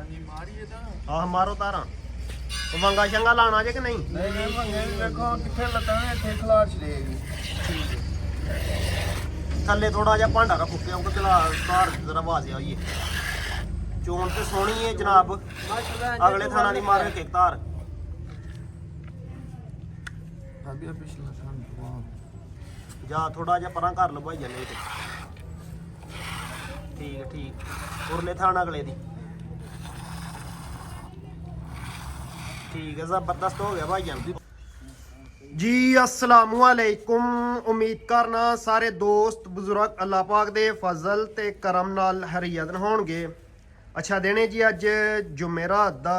ਹਾਂਜੀ ਮਾਰੀਏ ਤਾਂ ਆਹ ਮਾਰੋ ਤਾਰਾਂ ਵੰਗਾ ਸ਼ੰਗਾ ਲਾਣਾ ਜੇ ਕਿ ਨਹੀਂ? ਨਹੀਂ ਮੰਗੇ ਦੇਖੋ ਕਿੱਥੇ ਲੱਤਾਂ ਨੇ ਇੱਥੇ ਖਲਾਰ ਛੜੇਗੀ। ਥੱਲੇ ਥੋੜਾ ਜਿਹਾ ਭਾਂਡਾ ਰੱਖੋ ਕਿਉਂਕਿ ਚਲਾ ਤਾਰ ਜ਼ਰਾ ਆਵਾਜ਼ ਆਈਏ। ਚੋਣ ਤੇ ਸੋਹਣੀ ਹੈ ਜਨਾਬ, ਅਗਲੇ ਥਾਣਾ ਦੀ ਮਾਰ ਕੇ ਤਾਰ ਅੱਗੇ ਪਿਛਲਾ ਸਾਨ ਜਾਂ ਥੋੜਾ ਜਿਹਾ ਪਰਾਂ ਕਰ ਲਓ ਭਾਈ ਜਨੇ ਤੇ ਠੀਕ ਠੀਕ ਉਰਲੇ ਥਾਣਾ ਅਗਲੇ ਦੀ ਠੀਕ ਹੈ ਜ਼ਬਰਦਸਤ ਹੋ ਗਿਆ ਭਾਈ ਜਾਨ ਜੀ। अस्सलामु अलैकुम, उम्मीद करना सारे दोस्त बुजुर्ग अल्लाह पाक दे फजल ते करम नाल हरियत होणगे। अच्छा दिन है जी, अज जुमेरात दा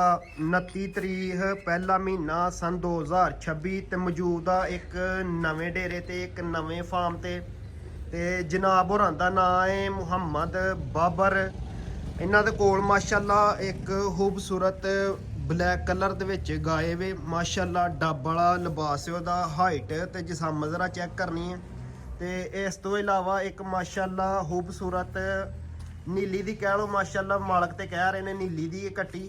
29 तरीक पहला महीना सन 2026 ते मौजूद आ एक नवे डेरे ते एक नवे फार्म ते जनाब होरां दा नाम है मुहम्मद बाबर। इन्हां दे कोल माशाअल्लाह एक खूबसूरत ब्लैक कलर दे विच गाए वे माशाअल्लाह, डब वाला लिबास है ओहदा, हाइट ते जिस्म जरा चेक करनी है। ते इस तो इलावा एक माशाअल्लाह खूबसूरत नीली दी कह लो माशाअल्लाह, मालक ते कह रहे ने नीली दी कट्टी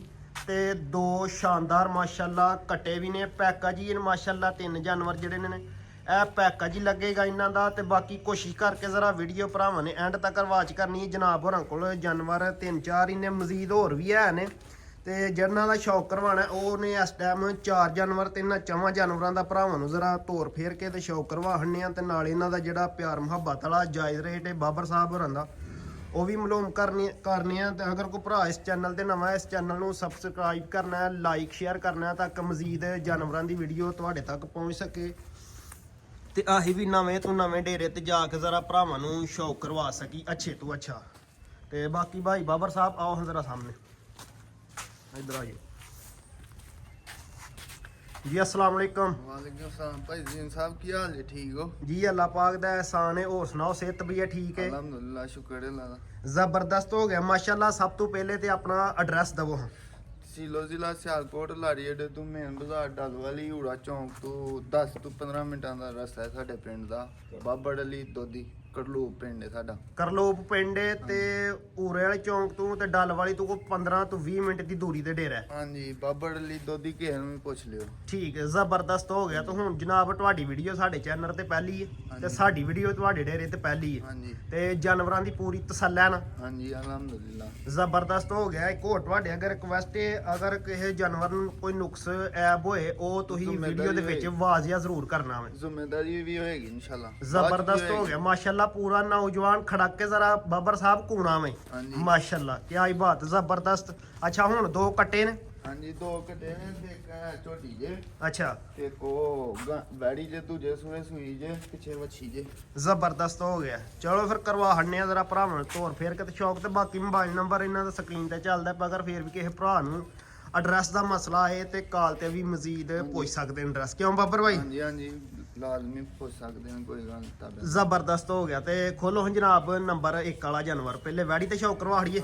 ते दो शानदार माशाअल्लाह कट्टे भी ने। पैकेज ही माशाअल्लाह 3 जानवर जिहड़े ने ਇਹ पैकेज ही लगेगा इन्हां दा। ते बाकी कोशिश करके जरा वीडियो भरावां ने एंड तक वाच करनी है। जनाब होरां कोल जानवर 3-4 इन्ने मजीद होर भी है ने ते जिन्हां दा शौक करवाना ਉਹਨੇ इस टाइम 4 जानवर ते इन्हां 4 जानवरां दा भरावां नूं जरा तोर फेर के ते शौक करवा हन्ने आ। ते नाल इन्हां दा ਜਿਹੜਾ प्यार मुहब्बत वाला जायज़ रेट है बाबर साहब होरां दा ਉਹ ਵੀ ਮਾਲੂਮ ਕਰਨੇ ਆ। ਤੇ ਅਗਰ ਕੋਈ ਭਰਾ ਇਸ ਚੈਨਲ ਤੇ ਨਵਾਂ ਇਸ ਚੈਨਲ ਨੂੰ ਸਬਸਕ੍ਰਾਈਬ ਕਰਨਾ ਹੈ, ਲਾਈਕ ਸ਼ੇਅਰ ਕਰਨਾ ਤਾਂ ਕਿ ਮਜ਼ੀਦ ਜਾਨਵਰਾਂ ਦੀ ਵੀਡੀਓ ਤੁਹਾਡੇ ਤੱਕ ਪਹੁੰਚ ਸਕੇ ਤੇ ਆਹੀ ਵੀ ਨਵੇਂ ਤੋਂ ਨਵੇਂ ਡੇਰੇ ਤੇ ਜਾ ਕੇ ਜ਼ਰਾ ਭਰਾਵਾਂ ਨੂੰ ਸ਼ੌਕ ਕਰਵਾ ਸਕੀ ਅੱਛੇ ਤੋਂ ਅੱਛਾ। ਤੇ ਬਾਕੀ ਭਾਈ ਬਾਬਰ ਸਾਹਿਬ ਆਓ ਜ਼ਰਾ ਸਾਹਮਣੇ इधर आइए जी। अस्सलाम वालेकुम। वालेकुम सलाम भाई जीन साहब, की हाल है? ठीक हो जी? अल्लाह पाक दा एहसान है। और सुनाओ, सेहत भी है ठीक है? अल्हम्दुलिल्लाह, शुक्र है अल्लाह दा। जबरदस्त हो गया माशाल्लाह। सब तो पहले ते अपना एड्रेस दवो। सीलो जिला सियालकोट लाड़ी अड्डे तो मेन बाजार डल वाली उड़ा चौंक तो 10 ਤੋਂ 15 ਮਿੰਟਾਂ ਦਾ ਰਸਤਾ ਹੈ ਸਾਡੇ ਪਿੰਡ ਦਾ। ਬਾਬੜ ਅਲੀ ਦੋਦੀ ਕਰਲੂਪ ਪਿੰਡ ਹੈ ਸਾਡਾ। ਕਰਲੂਪ ਪਿੰਡ ਤੇ ਉਰੇ ਵਾਲੇ ਚੌਂਕ ਤੋਂ ਤੇ ਡੱਲ ਵਾਲੀ ਤੋਂ ਕੋਈ 15 ਤੋਂ 20 ਮਿੰਟ ਦੀ ਦੂਰੀ ਤੇ ਡੇਰਾ ਹੈ। ਹਾਂਜੀ, ਬਾਬੜ ਅਲੀ ਦੋਦੀ ਕਿਸੇ ਨੂੰ ਵੀ ਪੁੱਛ ਲਿਓ। ਠੀਕ ਹੈ, ਜ਼ਬਰਦਸਤ ਹੋ ਗਿਆ। ਤਾਂ ਹੁਣ ਜਨਾਬ ਤੁਹਾਡੀ ਵੀਡੀਓ ਸਾਡੇ ਚੈਨਲ ਤੇ ਪਹਿਲੀ ਹੈ ਤੇ ਸਾਡੀ ਵੀਡੀਓ ਤੁਹਾਡੇ ਡੇਰੇ ਤੇ ਪਹਿਲੀ ਹੈ। ਹਾਂਜੀ, ਤੇ ਜਾਨਵਰਾਂ ਦੀ ਪੂਰੀ ਤਸੱਲੀ ਹੈ ਨਾ? ਹਾਂਜੀ, ਅਲਹਮਦੁਲਿਲਾ। ਜ਼ਬਰਦਸਤ ਹੋ ਗਿਆ। ਇੱਕ ਹੋਰ ਤੁਹਾਡੇ ਅਗਰ ਰਿਕਵੈਸਟ ਹੈ, ਅਗਰ ਕਿਸੇ ਜਾਨਵਰ ਨੂੰ ਕੋਈ ਨੁਕਸ ਐਬ ਹੋਏ ਉਹ ਤੁਸੀਂ ਵੀਡੀਓ ਦੇ ਵਿੱਚ ਵਾਜ਼ਿਆ ਜ਼ਰੂਰ ਕਰਨਾ ਹੈ। ਜ਼ਿੰਮੇਵਾਰੀ ਵੀ ਹੋਏਗੀ ਇਨਸ਼ਾਅੱਲਾ। ਜ਼ਬਰਦਸਤ ਹੋ ਗਿਆ ਮਾਸ਼ਾਅੱਲਾ। पूरा नौजवान खड़क के जरा बाबर साहब कूणा में माशाल्लाह, क्या ही बात, जबरदस्त। अच्छा हुन 2 कट्टे ने? ਹਾਂਜੀ, 2 कट्टे ने ते एक छोटी जे। अच्छा, ते को बैड़ी जे दूजे सूए सुई जे पिछे वछी जे। जबरदस्त हो गया। चलो फिर करवा हन्ने जरा भरावां तौर फेर के ते शौक ते बाकी मोबाइल नंबर इन्हां दा स्क्रीन ते चलदा। अगर फिर भी किसी भरा नूं एड्रेस दा मसला है ते कॉल ते भी मजीद पुछ सकदे ने एड्रेस। क्यों बाबर भाई? ਹਾਂਜੀ ਹਾਂਜੀ, लाजमी पूछ सकते हैं, कोई गल नहीं। जबरदस्त हो गया। ते खोलो हम जनाब नंबर 1 वाला जानवर पहले वैड़ी ते शौक करवा हड़िए।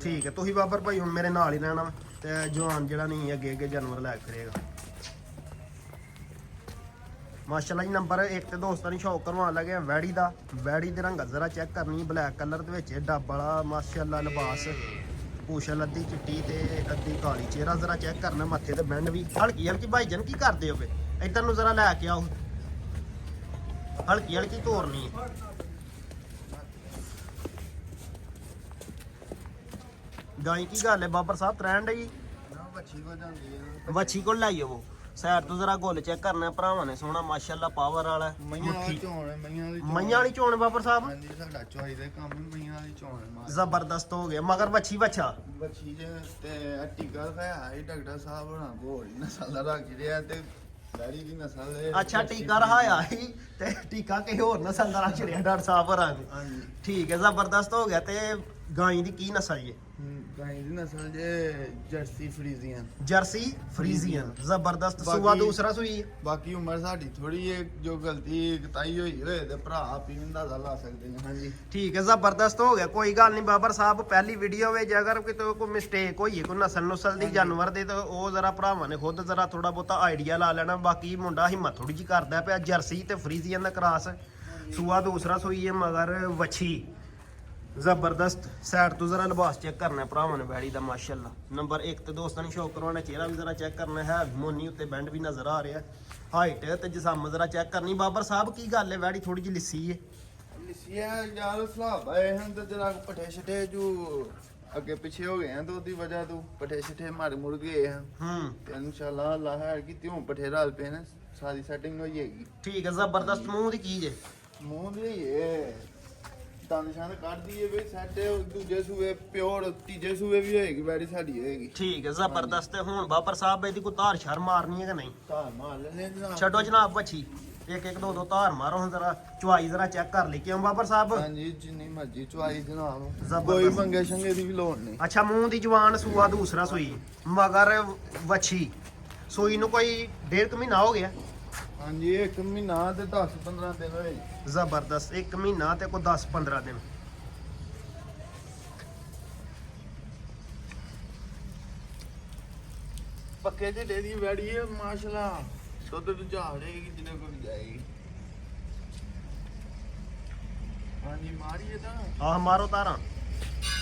ठीक है, तुही बाबर भाई हुण मेरे नाल ही रहना ते जवान जेड़ा नहीं अगे अगे जानवर लै फिरेगा माशाल्लाह जी। नंबर 1 ते दोस्तां ने शौक करवान लगे वैड़ी दा। वैड़ी दे रंग जरा चेक करनी, ब्लैक कलर दे विच डब वाला माशाल्लाह लिबास, पूछल अद्धी चिट्टी ते अद्धी काली, चेहरा जरा चेक करना, मत्थे ते बैंड भी हल्की हल्की। भाईजान की करदे हो? इधर नूं जरा लैके आओ, हल्की हल्की तोड़नी है। गाय की गल है बाबर साहब? ट्रेंड है जी, वच्छी को लाइए वो साइड तो जरा गोल चेक करना भरावां ने। सोहना माशाल्लाह, पावर वाला मईयां वाली चोण बाबर साहब। जबरदस्त हो गया। मगर वच्छी बच्चा वच्छी जे ते टीका खाया है डॉक्टर साहब होना घोड़ी नस्ल दा रख रिया ते बैड़ी दी नस्ल है। अच्छा, टीका रहाया ही ते टीका किसी होर नस्ल दा रख रिया डॉक्टर साहब होरां ने। हां, ठीक है, जबरदस्त हो गया। ते गाय दी की नस्ल है? गाय दी नस्ल जे जर्सी फ्रीजियन। जर्सी फ्रीजियन, जबरदस्त। सुआ दूसरा सुई। बाकी उम्र साडी थोड़ी है, जो गलती कताई होई होए ते भरा अपनी अंदाजा ला सकदे हैं। हां जी, ठीक है, जबरदस्त हो गया। कोई गल नहीं बाबर साहब, पहली वीडियो में अगर कोई मिस्टेक होई है, कोई नस्ल नुस्ल दी जानवर दे, तो वो जरा भरावां ने खुद जरा थोड़ा बहुता आइडिया ला लेना। बाकी मुंडा हिम्मत थोड़ी जी करदा पिया। जर्सी ते फ्रीजियन दा क्रॉस, सुआ दूसरा सुई है, मगर वच्छी ਜ਼ਬਰਦਸਤ ਸਾਈਡ ਤੋਂ ਜ਼ਰਾ ਲਿਬਾਸ ਚੈੱਕ ਕਰਨਾ ਭਰਾਵਾਂ ਨੇ ਵੈੜੀ ਦਾ ਮਾਸ਼ਾਅੱਲਾ ਨੰਬਰ 1 ਤੇ ਦੋਸਤਾਂ ਨੂੰ ਸ਼ੌਕ ਕਰਵਾਉਣਾ ਚਿਹਰਾ ਵੀ ਜ਼ਰਾ ਚੈੱਕ ਕਰਨਾ ਹੈ ਮੋਨੀ ਉੱਤੇ ਬੈਂਡ ਵੀ ਨਜ਼ਰ ਆ ਰਿਹਾ ਹਾਈਟ ਤੇ ਜਿਸਮ ਜ਼ਰਾ ਚੈੱਕ ਕਰਨੀ ਬਾਬਰ ਸਾਹਿਬ ਕੀ ਗੱਲ ਹੈ ਵੈੜੀ ਥੋੜੀ ਜਿਹੀ ਲਿੱਸੀ ਹੈ ਲਿਸੀਆ ਯਾਰ ਸਲਾਬ ਆਏ ਹਨ ਤੇ ਜਰਾ ਪਠੇ ਛਟੇ ਜੋ ਅੱਗੇ ਪਿੱਛੇ ਹੋ ਗਏ ਹਨ ਤੇ ਉਹਦੀ ਵਜ੍ਹਾ ਤੋਂ ਪਠੇ ਛਟੇ ਮਾਰ ਮੁੜ ਗਏ ਹਨ ਤੇ ਇਨਸ਼ਾਅੱਲਾ ਅੱਲਾਹ ਹੈ ਕਿ ਤਿਉਂ ਪਠੇ ਰਾਲ ਪਏ ਨੇ ਸਾਰੀ ਸੈਟਿੰਗ ਹੋ ਜਾਏਗੀ ਠੀਕ ਹੈ ਜ਼ਬਰਦਸਤ ਮੂੰਹ ਦੀ ਕੀ ਜੇ ਮੂੰਹ ਦੀ ਇਹ ਦੰਦ ਸ਼ਾਨ ਕੱਢਦੀ ਏ ਵੀ ਸਾਡੇ ਦੂਜੇ ਸੂਏ ਪਿਓਰ ਤੀਜੇ ਸੂਏ ਵੀ ਹੋਏਗੀ ਬੈੜੀ ਸਾਡੀ ਹੋਏਗੀ ਠੀਕ ਹੈ ਜ਼ਬਰਦਸਤ ਹੁਣ ਬਾਬਰ ਸਾਹਿਬ ਇਹਦੀ ਕੋਈ ਧਾਰ ਛਰ ਮਾਰਨੀ ਹੈ ਕਿ ਨਹੀਂ ਧਾਰ ਮਾਰ ਲੈਣੇ ਜਨਾਬ ਛੱਡੋ ਜਨਾਬ ਬੱਚੀ ਇੱਕ ਇੱਕ ਦੋ ਦੋ ਧਾਰ ਮਾਰੋ ਹੁਣ ਜ਼ਰਾ ਚੁਆਈ ਜ਼ਰਾ ਚੈੱਕ ਕਰ ਲਈ ਕਿਉਂ ਬਾਬਰ ਸਾਹਿਬ ਹਾਂਜੀ ਜਿੰਨੀ ਮਰਜ਼ੀ ਚੁਆਈ ਜਨਾਬ ਜ਼ਬਰਦਸਤ। ਕੋਈ ਮੰਗੇ ਸ਼ੰਗੇ ਦੀ ਵੀ ਲੋੜ ਨਹੀਂ ਅੱਛਾ ਮੂੰਹ ਦੀ ਜਵਾਨ ਸੂਆ ਦੂਸਰਾ ਸੂਈ ਮਗਰ ਵੱਛੀ ਸੂਈ ਨੂੰ ਕੋਈ 1.5 ਮਹੀਨਾ ਹੋ ਗਿਆ ਹਾਂਜੀ 1 ਮਹੀਨਾ ਤੇ 10-15 ਦਿਨ ਹੋਏ ਜ਼ਬਰਦਸਤ 1 ਮਹੀਨਾ ਤੇ ਕੋਈ 10-15 ਦਿਨ ਪੱਕੇ ਤੇ ਡੇਰੀ ਵੈੜੀ ਹੈ ਮਾਸ਼ਾਅੱਲਾ ਦੁੱਧ ਤੋਂ ਝਾੜੇਗੀ ਜਿੰਨੇ ਕੋਲ ਜਾਏਗੀ ਹਾਂਜੀ ਮਾਰੀਏ ਤਾਂ ਆਹ ਮਾਰੋ ਤਾਰਾਂ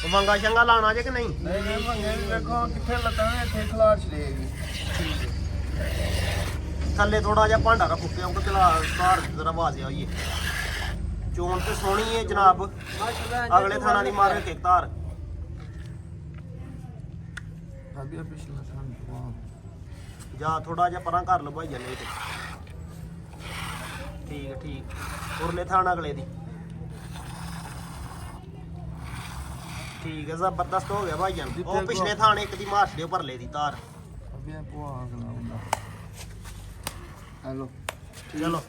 ਵੰਗਾ ਸ਼ੰਗਾ ਲਾਣਾ ਜੇ ਕਿ ਨਹੀਂ ਨਹੀਂ ਮੰਗੇ ਵੇਖੋ ਕਿੱਥੇ ਲੱਤਾਂ ਨੇ ਇੱਥੇ ਖਲਾਰ ਛੜੇਗੀ ਥੱਲੇ ਥੋੜਾ ਜਿਹਾ ਭਾਂਡਾ ਰੱਖੋ ਕਿਉਂਕਿ ਚਲਾ ਤਾਰ ਜ਼ਰਾ ਆਵਾਜ਼ ਆਈਏ ਚੋਣ ਤੇ ਸੋਹਣੀ ਹੈ ਜਨਾਬ ਅਗਲੇ ਥਾਣਾ ਦੀ ਮਾਰ ਕੇ ਤਾਰ ਅਭੀ ਪਿਛਲਾ ਸਾਲ ਵਾਹ ਜਾਂ ਥੋੜਾ ਜਿਹਾ ਪਰਾਂ ਕਰ ਲਓ ਭਾਈ ਜਨੇ ਤੇ ਠੀਕ ਹੈ ਠੀਕ ਉਰਲੇ ਥਾਣਾ ਅਗਲੇ ਦੀ ਠੀਕ ਹੈ ਜ਼ਬਰਦਸਤ ਹੋ ਗਿਆ ਭਾਈ ਜਾਨ ਉਹ ਪਿਛਲੇ ਥਾਣੇ ਇੱਕ ਦੀ ਮਾਰ ਦਿਓ ਭਰਲੇ ਦੀ ਤਾਰ ਅਭੀ ਪੁਆ ਅਗਲਾ ਹੁੰਦਾ ਹੈਲੋ ਚਲੋ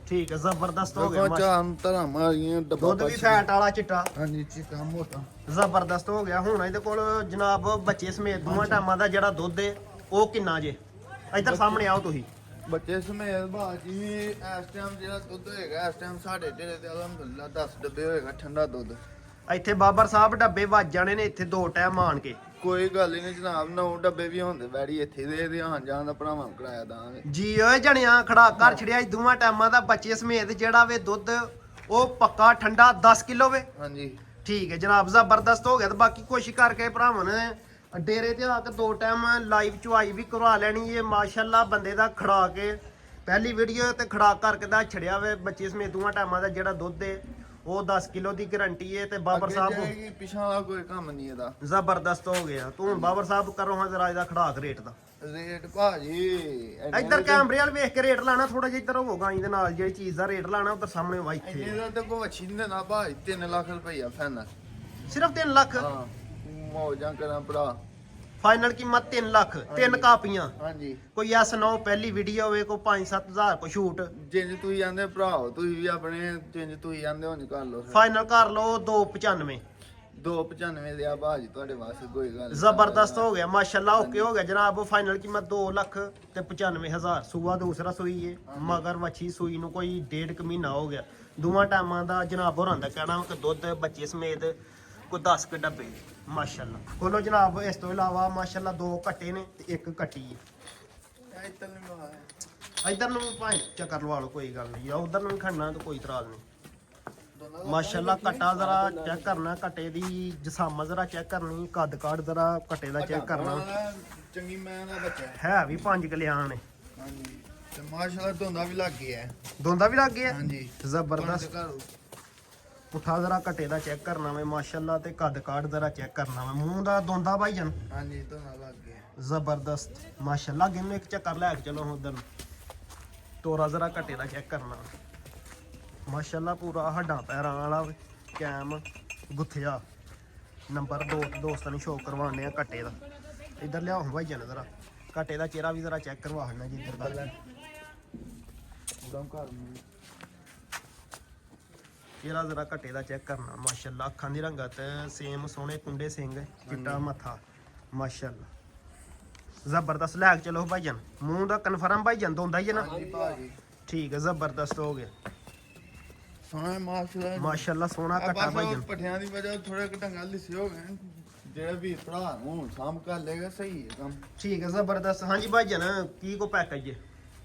ਠੀਕ ਹੈ ਜ਼ਬਰਦਸਤ ਹੋ ਗਿਆ ਵੇਖੋ ਚਾਂ ਤਰ੍ਹਾਂ ਮਾਰੀਆਂ ਡੱਬਾ ਦੁੱਧ ਵੀ ਫੈਟ ਵਾਲਾ ਚਿੱਟਾ ਹਾਂਜੀ ਚਿੱਟਾ ਮੋਟਾ ਜ਼ਬਰਦਸਤ ਹੋ ਗਿਆ ਹੁਣ ਇਹਦੇ ਕੋਲ ਜਨਾਬ ਬੱਚੇ ਸਮੇਤ ਦੋਵਾਂ ਟਾਈਮਾਂ ਦਾ ਜਿਹੜਾ ਦੁੱਧ ਹੈ ਉਹ ਕਿੰਨਾ ਜੇ ਇੱਧਰ ਸਾਹਮਣੇ ਆਓ ਤੁਸੀਂ ਬੱਚੇ ਸਮੇਤ ਬਾਜੀ ਇਸ ਟਾਈਮ ਜਿਹੜਾ ਦੁੱਧ ਹੋਏਗਾ ਇਸ ਟਾਈਮ ਸਾਡੇ ਢੇਰੇ ਤੇ ਅਲਹਮਦੁਲਿਲਾ 10 ਡੱਬੇ ਹੋਏਗਾ ਠੰਡਾ ਦੁੱਧ ਇੱਥੇ ਬਾਬਰ ਸਾਹਿਬ ਡੱਬੇ ਵੱਜ ਜਾਣੇ ਨੇ ਇੱਥੇ 2 ਟਾਈਮ ਆਣ ਕੇ ਕੋਈ ਗੱਲ ਹੀ ਨਹੀਂ ਜਨਾਬ 9 ਡੱਬੇ ਵੀ ਹੁੰਦੇ ਵੈੜੀ ਇੱਥੇ ਦੇ ਆਣ ਜਾਣ ਦਾ ਭਰਾਵਾਂ ਨੂੰ ਕਿਰਾਇਆ ਦਾਂਗੇ ਜੀ ਓਏ ਜਣਿਆ ਖੜਾ ਕਰ ਛੜਿਆ ਦੋਵਾਂ ਟਾਈਮਾਂ ਦਾ ਬੱਚੇ ਸਮੇਤ ਜਿਹੜਾ ਵੇ ਦੁੱਧ ਉਹ ਪੱਕਾ ਠੰਡਾ 10 ਕਿਲੋ ਵੇ ਹਾਂਜੀ ਠੀਕ ਹੈ ਜਨਾਬ ਜ਼ਬਰਦਸਤ ਹੋ ਗਿਆ ਤੇ ਬਾਕੀ ਕੋਸ਼ਿਸ਼ ਕਰਕੇ ਭਰਾਵਾਂ ਨੇ ਡੇਰੇ ਤੇ ਆ ਕੇ 2 ਟਾਈਮ ਲਾਈਵ ਚੁਆਈ ਵੀ ਕਰਵਾ ਲੈਣੀ ਇਹ ਮਾਸ਼ਾਅੱਲਾ ਬੰਦੇ ਦਾ ਖੜਾ ਕੇ ਪਹਿਲੀ ਵੀਡੀਓ ਤੇ ਖੜਾ ਕਰਕੇ ਦਾ ਛੜਿਆ ਵੇ ਬੱਚੇ ਸਮੇਤ ਦੋਵਾਂ ਟਾਈਮਾਂ ਦਾ ਜਿਹੜਾ ਦੁੱਧ ਹੈ ਉਹ 10 ਕਿਲੋ ਦੀ ਗਾਰੰਟੀ ਹੈ ਤੇ ਬਾਬਰ ਸਾਹਿਬ ਪਿਛਾਂ ਵਾਲਾ ਕੋਈ ਕੰਮ ਨਹੀਂ ਇਹਦਾ ਜ਼ਬਰਦਸਤ ਹੋ ਗਿਆ ਤੂੰ ਹੁਣ ਬਾਬਰ ਸਾਹਿਬ ਕਰੋ ਹਾਂ ਜ਼ਰਾ ਇਹਦਾ ਖੜਾਕ ਰੇਟ ਦਾ ਰੇਟ ਭਾਜੀ ਇੱਧਰ ਕੈਮਰੇ ਵਾਲ ਵੇਖ ਕੇ ਰੇਟ ਲਾਣਾ ਥੋੜਾ ਜਿਹਾ ਇੱਧਰ ਹੋਊਗਾ ਇਹਦੇ ਨਾਲ ਜਿਹੜੀ ਚੀਜ਼ ਦਾ ਰੇਟ ਲਾਣਾ ਉਧਰ ਸਾਹਮਣੇ ਵਾ ਇੱਥੇ ਇਹਦਾ ਤੇ ਕੋਈ ਅੱਛੀ ਨਹੀਂ ਦੇਣਾ ਭਾਜੀ 3 ਲੱਖ ਰੁਪਈਆ ਫਾਈਨਲ ਸਿਰਫ 3 ਲੱਖ ਹਾਂ ਮੌਜਾਂ ਕਰਾਂ ਭਰਾ ਫਾਈਨਲ ਕੀਮਤ 3 ਲੱਖ 3 ਕਾਪੀਆਂ ਹਾਂਜੀ ਕੋਈ S9 ਪਹਿਲੀ ਵੀਡੀਓ ਹੋਵੇ ਕੋਈ 5-7000 ਕੋ ਸ਼ੂਟ ਜਿੰਜ ਤੁਸੀਂ ਜਾਂਦੇ ਭਰਾਓ ਤੁਸੀਂ ਵੀ ਆਪਣੇ ਜਿੰਜ ਤੁਸੀਂ ਜਾਂਦੇ ਉਂਝ ਕਰ ਲਓ ਫਾਈਨਲ ਕਰ ਲਓ 295 295 ਦੇ ਆ ਭਾਜੀ ਤੁਹਾਡੇ ਵਾਸਤੇ ਕੋਈ ਗੱਲ ਨੀ। ਜ਼ਬਰਦਸਤ ਹੋ ਗਿਆ ਮਾਸ਼ਾਅੱਲਾ ਓਕੇ ਹੋ ਗਿਆ ਜਨਾਬ ਫਾਈਨਲ ਕੀਮਤ 2 ਲੱਖ ਤੇ 95000 ਸੂਆ ਦੂਸਰਾ ਸੂਈ ਹੈ ਮਗਰ ਵੱਛੀ ਸੂਈ ਨੂੰ ਕੋਈ 1.5 ਮਹੀਨਾ ਹੋ ਗਿਆ ਦੋਵਾਂ ਟਾਈਮਾਂ ਦਾ ਜਨਾਬ ਹੋਰਾਂ ਦਾ ਕਹਿਣਾ ਕਿ ਦੁੱਧ ਬੱਚੇ ਸਮੇਤ ਕੋਈ 10 ਕ ਡੱਬੇ ਮਾਸ਼ਾਅੱਲਾ ਖੋਲੋ ਜਨਾਬ ਇਸ ਤੋਂ ਇਲਾਵਾ ਮਾਸ਼ਾਅੱਲਾ 2 ਕੱਟੇ ਨੇ ਤੇ 1 ਕੱਟੀ ਹੈ ਇੱਧਰ ਨੂੰ ਮਾਰ ਇਧਰ ਨੂੰ ਭਾਈ ਚੱਕਰ ਲਵਾ ਲਓ ਕੋਈ ਗੱਲ ਨਹੀਂ ਜਾਂ ਉਧਰ ਨੂੰ ਵੀ ਖੜਨਾ ਤਾਂ ਕੋਈ ਇਤਰਾਜ਼ ਨਹੀਂ ਮਾਸ਼ਾਅੱਲਾ ਕਟਾ ਜ਼ਰਾ ਚੈੱਕ ਕਰਨਾ ਕਟੇ ਦੀ ਜਸਾਮਾ ਜ਼ਰਾ ਚੈੱਕ ਕਰਨੀ ਕੱਦ ਕਾਠ ਜ਼ਰਾ ਕਟੇ ਦਾ ਚੈੱਕ ਕਰਨਾ ਚੰਗੀ ਮੈਂ ਦਾ ਬੱਚਾ ਹੈ ਵੀ 5 ਕਲਿਆਣ ਨੇ ਹਾਂਜੀ ਤੇ ਮਾਸ਼ਾਅੱਲਾ ਧੁੰਦਾ ਵੀ ਲੱਗ ਗਿਆ ਹੈ। ਦੋਂਦਾ ਵੀ ਲੱਗ ਗਿਆ ਹਾਂਜੀ ਜ਼ਬਰਦਸਤ ਘਰ ਪੁੱਠਾ ਜ਼ਰਾ ਕਟੇ ਦਾ ਚੈੱਕ ਕਰਨਾ ਵੇ ਮਾਸ਼ਾਅੱਲਾ ਤੇ ਕੱਦ ਕਾਠ ਜ਼ਰਾ ਚੈੱਕ ਕਰਨਾ ਵੇ ਮੂੰਹ ਦਾ ਦੋਂਦਾ ਭਾਈਜਨ ਹਾਂਜੀ ਧੁੰਦਾ ਲੱਗ ਗਿਆ ਜ਼ਬਰਦਸਤ ਮਾਸ਼ਾਅੱਲਾ ਗਿੰਨ ਇੱਕ ਚੱਕਰ ਲੈ ਕੇ ਚਲੋ ਉਧਰ ਤੋਰਾ ਜ਼ਰਾ ਕਟੇ ਦਾ ਚੈੱਕ ਕਰਨਾ ਮਾਸ਼ਾਅੱਲਾ ਪੂਰਾ ਹੱਡਾਂ ਪੈਰਾਂ ਵਾਲਾ ਕੈਮ ਗੁੱਥਿਆ ਨੰਬਰ 2 ਦੋਸਤਾਂ ਨੂੰ ਸ਼ੋਅ ਕਰਵਾਉਣੇ ਆ ਕਟੇ ਦਾ ਇੱਧਰ ਲਿਆਓ ਭਾਈਜਨ ਜ਼ਰਾ ਕਟੇ ਦਾ ਚਿਹਰਾ ਵੀ ਜ਼ਰਾ ਚੈੱਕ ਕਰਵਾਉਣਾ ਜੀ ਇੱਧਰ ਦਾ ਉਦਮ ਘਰ ਨੂੰ ਚਿਹਰਾ ਜ਼ਰਾ ਘੱਟੇ ਦਾ ਚੈੱਕ ਕਰਨਾ ਮਾਸ਼ਾਅੱਲਾ ਅੱਖਾਂ ਦੀ ਰੰਗਤ ਸੇਮ ਸੋਹਣੇ ਕੁੰਡੇ ਸਿੰਘ ਚਿੱਟਾ ਮੱਥਾ ਮਾਸ਼ਾਅੱਲਾ ਜ਼ਬਰਦਸਤ ਲੈ ਕੇ ਚਲੋ ਭਾਈਜਨ ਮੂੰਹ ਦਾ ਕਨਫਰਮ ਭਾਈਜਨ ਦੋਂਦਾ ਹੀ ਹੈ ਨਾ ਹਾਂਜੀ ਭਾਜੀ ਠੀਕ ਹੈ ਜ਼ਬਰਦਸਤ ਹੋ ਗਿਆ ਸੋਹਣਾ ਮਾਸ਼ਾਅੱਲਾ ਮਾਸ਼ਾਅੱਲਾ ਸੋਹਣਾ ਘਟਾ ਭਾਈਜਨ ਪਠਿਆਂ ਦੀ ਵਜ੍ਹਾ ਥੋੜੇ ਘਟੰਗਾ ਲਿਸੇ ਹੋ ਗਏ ਜਿਹੜਾ ਵੀ ਭਰਾ ਨੂੰ ਸਾਂਭ ਕਰ ਲੇਗਾ ਸਹੀ ਹੈ ਕੰਮ ਠੀਕ ਹੈ ਜ਼ਬਰਦਸਤ ਹਾਂਜੀ ਭਾਈਜਨ ਕੀ ਕੋ ਪੈਕੇਜ ਹੈ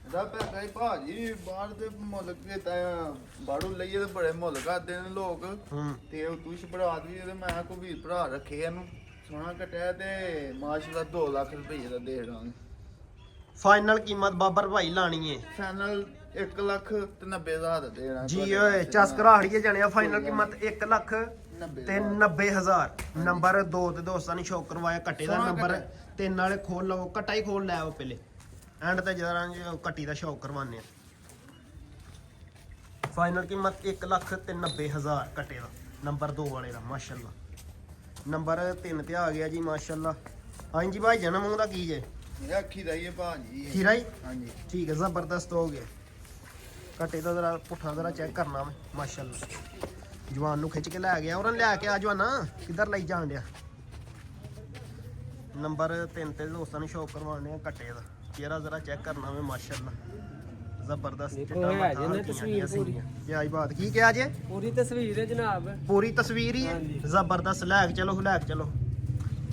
ਇਹਦਾ ਪੈਸਾ ਹੀ ਭਾਜੀ ਬਾਹਰ ਦੇ ਮੁੱਲ ਕੇ ਤਾਂ ਬਾੜੂ ਲਈਏ ਤੇ ਬੜੇ ਮੁੱਲ ਕਰਦੇ ਨੇ ਲੋਕ ਹੂੰ ਤੇ ਉਹ ਤੂੰ ਸ਼ਬਰਾਤ ਵੀ ਇਹਦੇ ਮੈਂ ਕੋ ਵੀਰ ਭਰਾ ਰੱਖੇ ਇਹਨੂੰ ਸੋਨਾ ਕਟਿਆ ਤੇ ਮਾਸ਼ਾਅੱਲਾ 2 ਲੱਖ ਰੁਪਏ ਦਾ ਦੇ ਦਾਂਗੇ ਫਾਈਨਲ ਕੀਮਤ ਬਾਬਰ ਭਾਈ ਲਾਣੀ ਏ ਫਾਈਨਲ 1,90,000 ਦਾ ਦੇਣਾ ਜੀ ਓਏ ਚਸ ਘਰਾੜੀਏ ਜਾਣਿਆ ਫਾਈਨਲ ਕੀਮਤ 1,90,000 ਨੰਬਰ 2 ਤੇ ਦੋਸਤਾਂ ਨੇ ਸ਼ੌਕ ਕਰਵਾਇਆ ਕੱਟੇ ਦਾ ਸੋਹਣਾ ਨੰਬਰ ਕੱਟਾ। 3 ਵਾਲੇ ਖੋਲ ਲਓ ਕੱਟਾ ਹੀ ਖੋਲ ਲੈ ਆਓ ਪਹਿਲੇ ਐਂਡ ਤੇ ਜਰਾ ਕੱਟੀ ਦਾ ਸ਼ੌਕ ਕਰਵਾਉਂਦੇ ਆ ਫਾਈਨਲ ਕੀਮਤ 1,90,000 ਕੱਟੇ ਦਾ ਨੰਬਰ 2 ਵਾਲੇ ਦਾ ਮਾਸ਼ਾਅੱਲਾ ਨੰਬਰ 3 ਤੇ ਆ ਗਿਆ ਜੀ ਮਾਸ਼ਾਅੱਲਾ ਹਾਂਜੀ ਭਾਈ ਜਨਮ ਮੂੰਹ ਦਾ ਕੀ ਜੇ ਇਹ ਅੱਖੀ ਦਾ ਹੀ ਹੈ ਭਾਜੀ ਇਹ। ਖੀਰਾ ਹੀ ਹਾਂਜੀ ਠੀਕ ਹੈ ਜ਼ਬਰਦਸਤ ਹੋ ਗਿਆ ਕੱਟੇ ਦਾ ਜ਼ਰਾ ਪੁੱਠਾ ਜ਼ਰਾ ਚੈੱਕ ਕਰਨਾ ਵਾ ਮਾਸ਼ਾਅੱਲਾ ਜਵਾਨ ਨੂੰ ਖਿੱਚ ਕੇ ਲੈ ਗਿਆ ਉਹਨਾਂ ਲਿਆ ਕੇ ਆ ਜਵਾਨਾ ਕਿੱਧਰ ਲਈ ਜਾਣ ਡਿਆ ਨੰਬਰ 3 ਤੇ ਦੋਸਤਾਂ ਨੂੰ ਸ਼ੌਕ ਕਰਵਾਉਣੇ ਆ ਕੱਟੇ ਦਾ ਚਿਹਰਾ ਜ਼ਰਾ ਚੈੱਕ ਕਰਨਾ ਵਾ ਮਾਸ਼ਾਅੱਲਾ ਜ਼ਬਰਦਸਤ ਚਿੱਟਾ ਮੱਥਾ ਹਲਕੀਆਂ ਸੀਗੀਆਂ ਕੀ ਆਈ ਬਾਤ ਕੀ ਕਿਹਾ ਜੇ ਪੂਰੀ ਤਸਵੀਰ ਹੈ ਜਨਾਬ ਪੂਰੀ ਤਸਵੀਰ ਹੀ ਹੈ ਜ਼ਬਰਦਸਤ ਲੈ ਕੇ ਚਲੋ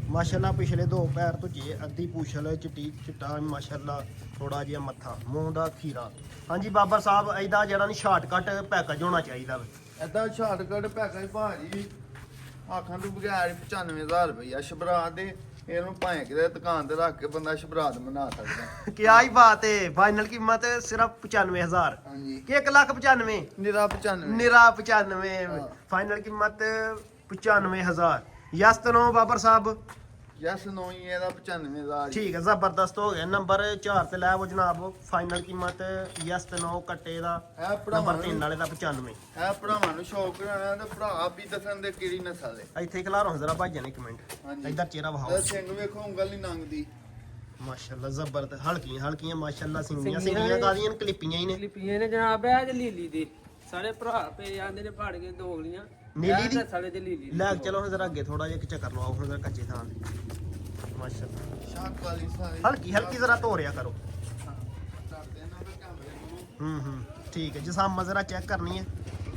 ਮਾਸ਼ਾਅੱਲਾ ਪਿਛਲੇ 2 ਪੈਰ ਤੋਂ ਜੇ ਅੱਧੀ ਪੂਛਲ ਚਿੱਟਾ ਮਾਸ਼ਾਅੱਲਾ ਥੋੜਾ ਜਿਹਾ ਮੱਥਾ ਮੂੰਹ ਦਾ ਖੀਰਾ ਹਾਂਜੀ ਬਾਬਰ ਸਾਹਿਬ ਇਹਦਾ ਜਿਹੜਾ ਨਹੀਂ ਸ਼ਾਰਟਕਟ ਪੈਕੇਜ ਹੋਣਾ ਚਾਹੀਦਾ ਵਾ ਏਦਾਂ ਸ਼ਾਰਟਕਟ ਪੈਕੇਜ ਭਾਜੀ ਆਖਾਂ ਤੋਂ ਬਗੈਰ 95,000 ਰੁਪਇਆ ਸ਼ਬਰਾਤ ਦੇ ਇਹਨੂੰ ਭਾਵੇਂ ਕਿਤੇ ਦੁਕਾਨ ਤੇ ਰੱਖ ਕੇ ਬੰਦਾ ਸ਼ਬਰਾਤ ਬਣਾ ਸਕਦਾ ਕੀ ਆਈ ਬਾਤ ਹੈ ਫਾਈਨਲ ਕੀਮਤ ਸਿਰਫ 95,000 ਹਾਂਜੀ ਕਿ 1,95,000 ਨਿਰਾ 95 ਨਿਰਾ 95 ਫਾਈਨਲ ਕੀਮਤ 95,000 ਯਸ ਤਨੋ ਬਾਬਰ ਸਾਹਿਬ ਯਸ ਨੋ ਹੀ ਇਹਦਾ 95,000 ਠੀਕ ਹੈ ਜ਼ਬਰਦਸਤ ਹੋ ਗਿਆ ਨੰਬਰ 4 ਤੇ ਲੈ ਆਵੋ ਜਨਾਬ ਫਾਈਨਲ ਕੀਮਤ ਯਸ ਤਨੋ ਕੱਟੇ ਦਾ ਇਹ ਭਰਾਵਾਂ ਨੰਬਰ 3 ਵਾਲੇ ਦਾ 95 ਇਹ ਭਰਾਵਾਂ ਨੂੰ ਸ਼ੌਕ ਰਹਿਣਾ ਤੇ ਭਰਾ ਵੀ ਦੱਸਣ ਦੇ ਕਿਹੜੀ ਨਸਲ ਦੇ ਇੱਥੇ ਖਿਲਾਰੋ ਜ਼ਰਾ ਭਾਈਆਂ ਨੇ ਕਮੈਂਟ ਹਾਂਜੀ ਇੱਧਰ ਚਿਹਰਾ ਤੇ ਵਹਾਓ ਸਿੰਘ ਵੇਖੋ ਉਂਗਲ ਨਹੀਂ ਲੰਘਦੀ ਮਾਸ਼ਾਅੱਲਾ ਜ਼ਬਰਦਸਤ ਹਲਕੀਆਂ ਮਾਸ਼ਾਅੱਲਾ ਸਿੰਗੀਆਂ ਸਿੰਗੀਆਂ ਕਾਦੀਆਂ ਕਲਿੱਪੀਆਂ ਹੀ ਨੇ ਲਿਪੀਆਂ ਨੇ ਜਨਾਬ ਇਹ ਅੱਜ ਲੀਲੀ ਦੀ ਸਾਰੇ ਭਰਾ ਪੇ ਜਾਂਦੇ ਨੇ ਫਾੜ ਕੇ ਦੋਗਲੀਆਂ ਨੀਲੀ ਦੀ ਸਾਲੇ ਤੇ ਲੀਲੀ ਲੈ ਕੇ ਚਲੋ ਹੁਣ ਜ਼ਰਾ ਅੱਗੇ ਥੋੜਾ ਜਿਹਾ ਚੱਕਰ ਲਵਾਓ ਹੁਣ ਜ਼ਰਾ ਕੱਚੇ ਥਾਂ ਤੇ ਮਾਸ਼ਾਅੱਲਾ ਸ਼ਾਕ ਵਾਲੀ ਸਾਰੇ ਹਲਕੀ ਜ਼ਰਾ ਧੋਰਿਆ ਕਰੋ ਕਰਦੇ ਨਾ ਤੇ ਕੈਮਰੇ ਨੂੰ ਹੂੰ ਠੀਕ ਹੈ ਜਿਸਾਮ ਜ਼ਰਾ ਚੈੱਕ ਕਰਨੀ ਹੈ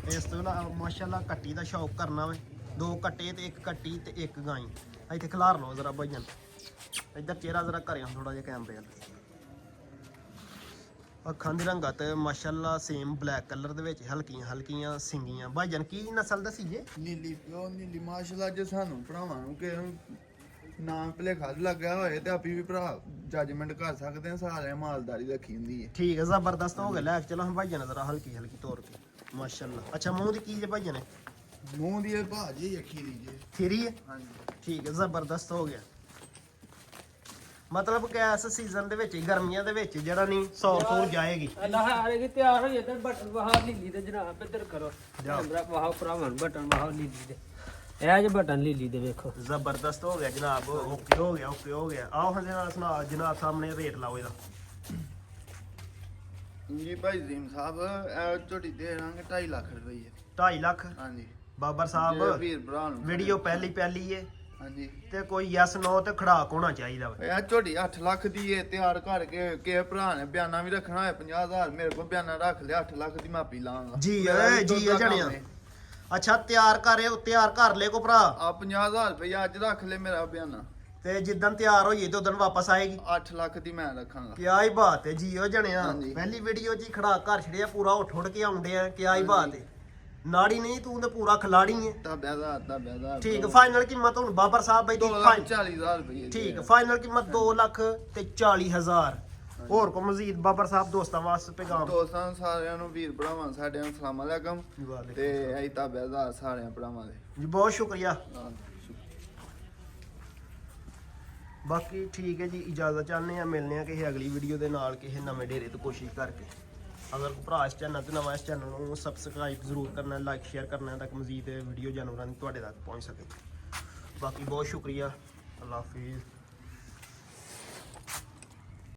ਇਸ ਤੋਂ ਇਲਾਵਾ ਮਾਸ਼ਾਅੱਲਾ ਕੱਟੀ ਦਾ ਸ਼ੌਕ ਕਰਨਾ ਵੇ 2 ਕੱਟੇ ਤੇ 1 ਕੱਟੀ ਤੇ 1 ਗਾਈ ਇੱਥੇ ਖਿਲਾਰ ਲਓ ਜ਼ਰਾ ਭਾਈਆਂ ਇੱਧਰ ਚਿਹਰਾ ਜ਼ਰਾ ਕਰਿਓ ਥੋੜਾ ਜਿਹਾ ਕੈਮਰੇ ਵੱਲ ਅੱਖਾਂ ਦੀ ਰੰਗਤ ਮਾਸ਼ਾਅੱਲਾ ਸੇਮ ਬਲੈਕ ਕਲਰ ਦੇ ਵਿੱਚ ਹਲਕੀਆਂ ਸਿੰਗੀਆਂ ਭਾਈਜਨ ਕੀ ਨਸਲ ਦੱਸੀ ਜੇ ਨੀਲੀ ਪਿਓ ਨੀਲੀ ਮਾਸ਼ਾਅੱਲਾ ਜੇ ਸਾਨੂੰ ਭਰਾਵਾਂ ਨੂੰ ਕਿ ਨਾਮ ਭੁਲੇਖਾ ਲੱਗਿਆ ਹੋਏ ਤੇ ਆਪੀ ਵੀ ਭਰਾ ਜੱਜਮੈਂਟ ਕਰ ਸਕਦੇ ਆ ਸਾਰਿਆਂ ਮਾਲਦਾਰੀ ਰੱਖੀ ਹੁੰਦੀ ਹੈ ਠੀਕ ਹੈ ਜ਼ਬਰਦਸਤ ਹੋ ਗਿਆ ਲੈ ਕੇ ਚਲੋ ਹੁਣ ਭਾਈਜਨ ਜ਼ਰਾ ਹਲਕੀ ਤੋਰ ਕੇ ਮਾਸ਼ਾਅੱਲਾ ਅੱਛਾ ਮੂੰਹ ਦੀ ਕੀ ਜੇ ਭਾਈਜਨ ਮੂੰਹ ਦੀ ਇਹ ਭਾਜੀ ਅੱਖੀ ਦੀ ਜੇ ਥੀਰੀ ਹੈ ਹਾਂਜੀ ਠੀਕ ਹੈ ਜ਼ਬਰਦਸਤ ਹੋ ਗਿਆ ਮਤਲਬ ਕਿ ਇਸ ਸੀਜ਼ਨ ਦੇ ਵਿੱਚ ਗਰਮੀਆਂ ਦੇ ਵਿੱਚ ਜਿਹੜਾ ਨਹੀਂ ਸੌਰ ਜਾਏਗੀ ਅੱਲਾਹ ਆਰੇਗੀ ਤਿਆਰ ਹੋ ਜਾਂਦਾ ਬਟਨ ਵਹਾ ਲੀਲੀ ਦੇ ਜਨਾਬ ਇੱਧਰ ਕਰੋ ਜਾਓ। ਕੈਮਰਾ ਵਹਾ ਭਰਾਵਾਂ ਬਟਨ ਵਹਾ ਲੀਲੀ ਦੇ ਇਹ ਜੇ ਬਟਨ ਲੀਲੀ ਦੇ ਵੇਖੋ ਜ਼ਬਰਦਸਤ ਹੋ ਗਿਆ ਜਨਾਬ ਓਕੇ ਹੋ ਗਿਆ ਆਓ ਹਾਂ ਜਨਾਬ ਜਨਾਬ ਸਾਹਮਣੇ ਰੇਟ ਲਾਓ ਇਹਦਾ ਜੀ ਭਾਈ ਜ਼ੀਮ ਸਾਹਿਬ ਇਹ ਝੋਟੀ ਦੇ ਦਾਂਗੇ 2.5 ਲੱਖ ਰੁਪਏ 2.5 ਲੱਖ ਹਾਂਜੀ ਬਾਬਰ ਜੇ ਸਾਹਿਬ ਵੀਰ ਭਰਾ ਨੂੰ ਵੀਡੀਓ ਪਹਿਲੀ ਏ ਹਾਂਜੀ ਤੇ ਕੋਈ ਯੈਸ ਨੋ ਤੇ ਖੜਾਕ ਹੋਣਾ ਚਾਹੀਦਾ ਵਾ ਇਹ ਝੋਟੀ 8 ਲੱਖ ਦੀ ਏ ਤਿਆਰ ਕਰਕੇ ਕਿਸੇ ਭਰਾ ਨੇ ਬਿਆਨਾ ਵੀ ਰੱਖਣਾ ਹੋਏ 50,000 ਮੇਰੇ ਕੋਲ ਬਿਆਨਾ ਰੱਖ ਲਿਆ 8 ਲੱਖ ਦੀ ਮਾਪੀ ਲਾਂਗਾ ਜੀ ਜਣਿਆ ਅੱਛਾ ਤਿਆਰ ਕਰ ਲੈ ਕੋ ਭਰਾ ਆ 50,000 ਰੁਪਏ ਅੱਜ ਰੱਖ ਲੈ ਮੇਰਾ ਬਿਆਨਾ ਤੇ ਜਿੱਦਣ ਤਿਆਰ ਹੋਈਏ ਤੇ ਉਦੋਂ ਵਾਪਸ ਆਏਗੀ 8 ਲੱਖ ਦੀ ਮੈਂ ਰੱਖਾਂਗਾ ਕਿਆ ਹੀ ਬਾਤ ਹੈ ਜੀ ਜਣਿਆ ਹਾਂਜੀ। ਪਹਿਲੀ ਵੀਡੀਓ ਜੀ ਖੜਾਕ ਘਰ ਛੜਿਆ ਪੂਰਾ ਉੱਠ ਕੇ ਆਉਂਦੇ ਆ ਕਿਆ ਹੀ ਬਾਤ ਹੈ ਨਾੜੀ ਨਹੀਂ ਤੂੰ ਤੇ ਪੂਰਾ ਖਿਲਾੜੀ ਹੈ ਤਾਂ ਠੀਕ ਫਾਈਨਲ ਕੀਮਤ ਹੁਣ ਬਾਬਰ ਸਾਹਿਬ ਬਈ ਦੀ 2,40,000 ਰੁਪਏ ਠੀਕ ਫਾਈਨਲ ਕੀਮਤ 2,40,000 ਹੋਰ ਕੋ ਮਜ਼ੀਦ ਬਾਬਰ ਸਾਹਿਬ ਦੋਸਤਾਂ ਵਾਸਤੇ ਪੈਗਾਮ ਦੋਸਤਾਂ ਸਾਰਿਆਂ ਨੂੰ ਵੀਰ ਭਰਾਵਾਂ ਸਾਡਿਆਂ ਨੂੰ ਸਲਾਮ ਅਲੈਕਮ ਤੇ ਅਸੀਂ ਤਾਂ ਬੇਜ਼ਾ ਸਾਰਿਆਂ ਭਰਾਵਾਂ ਦੇ ਜੀ ਬਹੁਤ ਸ਼ੁਕਰੀਆ ਹਾਂ। ਬਾਕੀ ਠੀਕ ਹੈ ਜੀ ਇਜਾਜ਼ਤ ਚਾਹੁੰਦੇ ਆ ਮਿਲਨੇ ਆ ਕਿਸੇ ਅਗਲੀ ਵੀਡੀਓ ਦੇ ਨਾਲ ਕਿਸੇ ਨਵੇਂ ਡੇਰੇ ਤੋਂ ਕੋਸ਼ਿਸ਼ ਕਰਕੇ ਅਗਰ ਭਰਾ ਇਸ ਚੈਨਲ ਤੇ ਨਵਾਂ ਇਸ ਚੈਨਲ ਨੂੰ ਸਬਸਕ੍ਰਾਈਬ ਜ਼ਰੂਰ ਕਰਨਾ ਲਾਈਕ ਸ਼ੇਅਰ ਕਰਨਾ ਤਾਂ ਕਿ ਮਜ਼ੀਦ ਵੀਡੀਓ ਜਾਨਵਰਾਂ ਦੀ ਤੁਹਾਡੇ ਤੱਕ ਪਹੁੰਚ ਸਕੇ ਬਾਕੀ ਬਹੁਤ ਸ਼ੁਕਰੀਆ ਅੱਲਾ ਹਾਫਿਜ਼